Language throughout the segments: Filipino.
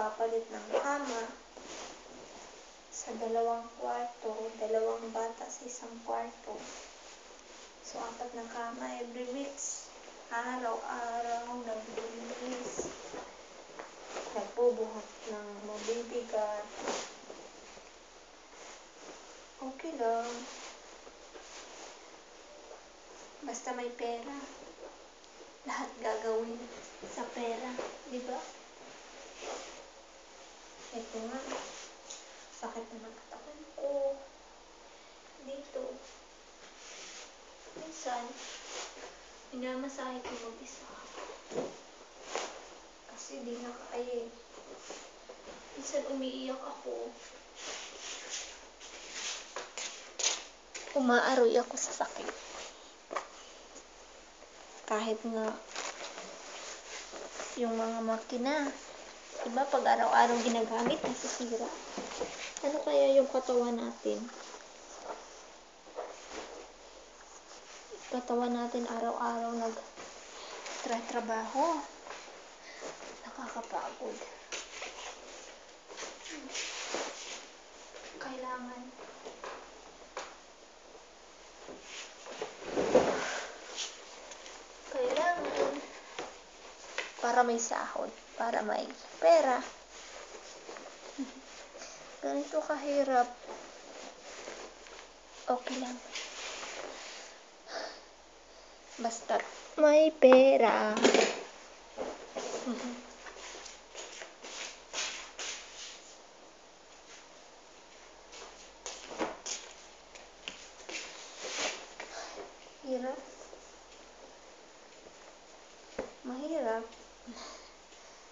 magpapalit ng kama sa 2 kwarto, 2 bata sa 1 kwarto. So, 4 na kama every weeks. Araw-araw, naglilinis. Nagbubuhat ng mabibigat. Okay lang. Basta may pera. Lahat gagawin sa pera. Diba? Ito nga. Sakit na ng katawan ko. Dito. Minsan, minamasahe ko mag-isa. Kasi di na kaya. Minsan umiiyak ako. Umaaroy ako sa sakit. Kahit nga yung mga makina, diba pag araw-araw ginagamit, nasisira. Ano kaya yung katawan natin? Katawan natin araw-araw nagtrabaho. Nakakapagod. Kailangan para may sahod, para may pera. Ganito kahirap. Okay lang. Basta may pera. Hirap. Mahirap.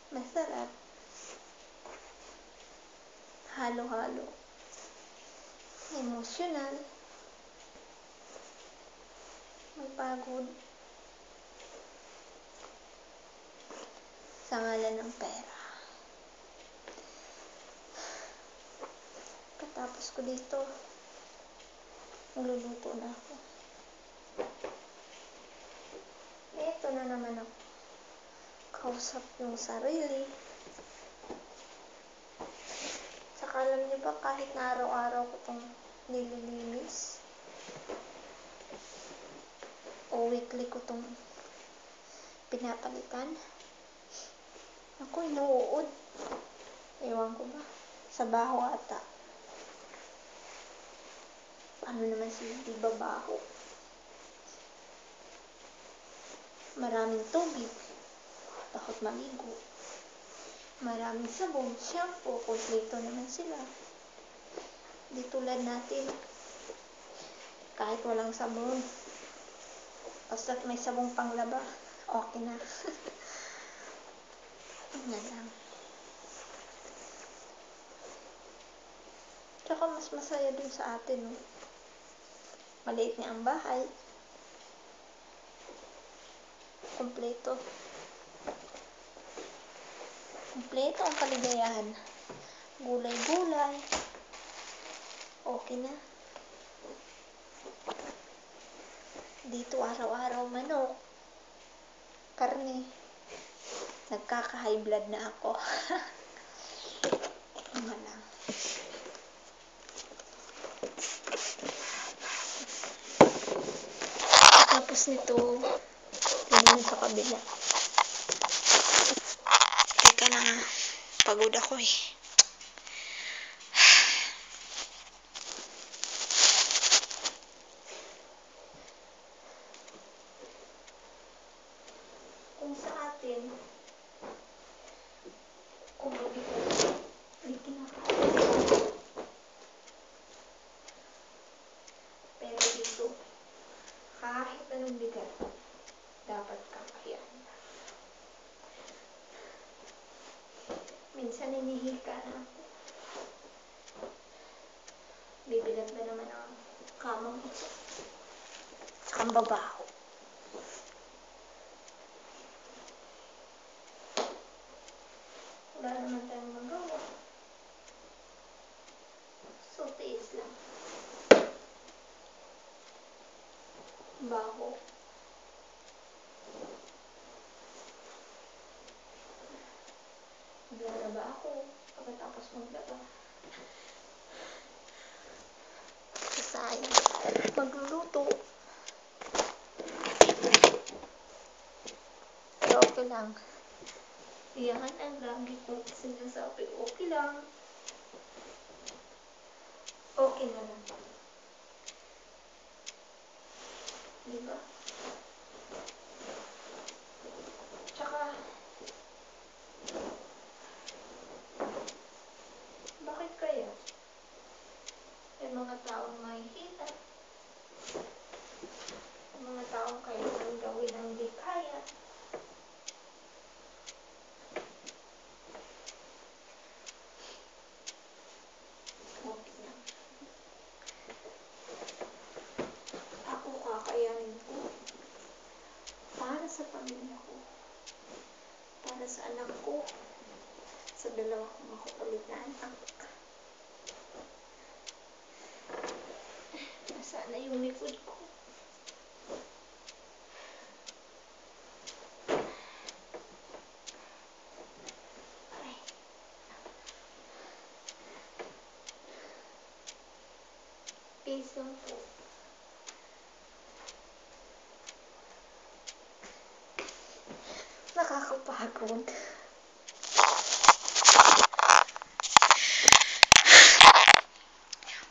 Masarap. Halo-halo. Emosyonal. May pagod. Sa ngalan ng pera. Katapos ko dito, magluluto na ako. Ito na naman ako. Kausap yung sarili. Saka alam niyo ba, kahit na araw-araw ko itong nililinis, o weekly ko itong pinapalitan, ako inuud. Ewan ko ba? Sa baho ata. Ano naman di ba baho? Maraming tubig. Takot maligo. Maraming sabon, shampoo, kompleto naman sila. Di tulad natin. Kahit walang sabon, basta't may sabong panglaba, okay na. Ano lang. Tsaka mas masaya dun sa atin, no? Maliit nga ang bahay. Kompleto. Kompleto ang kaligayahan. Gulay-gulay. Okay na. Dito araw-araw manok. Karne. Nagkaka-high blood na ako. Ano lang. Tapos nito, tingnan sa kabila. Teka lang ha. Pagod ako eh. Kung sa atin, kung mabigat, may kinakain. Pero dito, kahit anong bigat, dapat kakayanin. Minsan hinihika na ako. Bibigat ba naman ang kamang ito? Tsaka ang babaho. Wala naman tayong magawa. So, tiis lang. Baho. Blood maglalaba ako. Pagkatapos maglaba, sayang, magluluto. Pero okay lang. Yan ang lagi kong sinasabi. Okay lang. Okay na lang. Diba? Tsaka, bakit kaya? May mga taong mahihita. May mga taong kailangan gawin ang di kaya. Okay lang. Ako kakayanin ko. Para sa pamilya ko. Para sa anak ko. Sa dalawa kong makukulit na anak. Nasaan na yung likod ko? Ay. Peace lang po. Nakakapagod.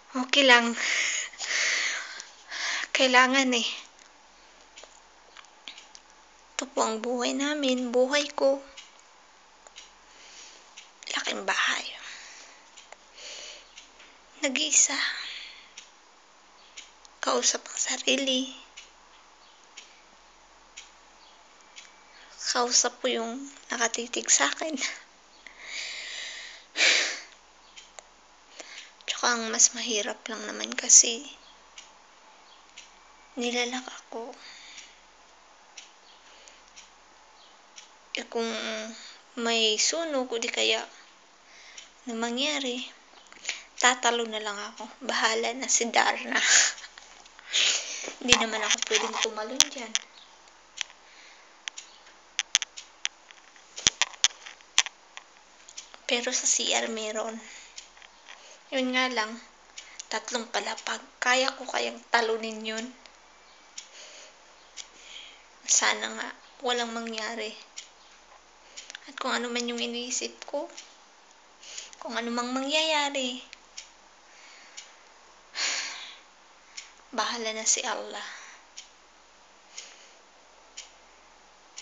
Okay lang. Kailangan eh. Ito po ang buhay namin. Buhay ko. Laking bahay. Nag-iisa. Kausap ang sarili. Kausap po yung nakatitig sa akin. Tsaka ang mas mahirap lang naman kasi nilalak ako. Eh kung may sunog o di kaya na mangyari, tatalo na lang ako. Bahala na si Darna. Hindi naman ako pwedeng tumalon dyan. Pero sa CR meron. Yun nga lang, 3 palapag. Kaya ko kayang talunin yun. Sana nga walang mangyari. At kung ano man yung iniisip ko, kung ano mang mangyayari, bahala na si Allah.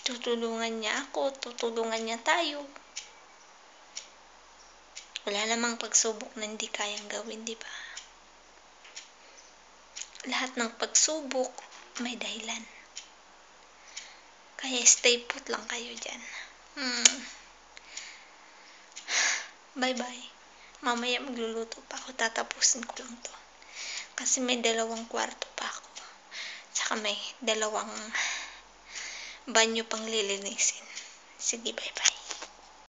Tutulungan niya ako, tutulungan niya tayo. Wala namang pagsubok na hindi kayang gawin, di ba? Lahat ng pagsubok may dahilan. Kaya stay put lang kayo dyan. Bye-bye. Mamaya magluluto pa ako. Tatapusin ko lang to. Kasi may 2 kwarto pa ako. Tsaka may 2 banyo pang lilinisin. Sige, bye-bye.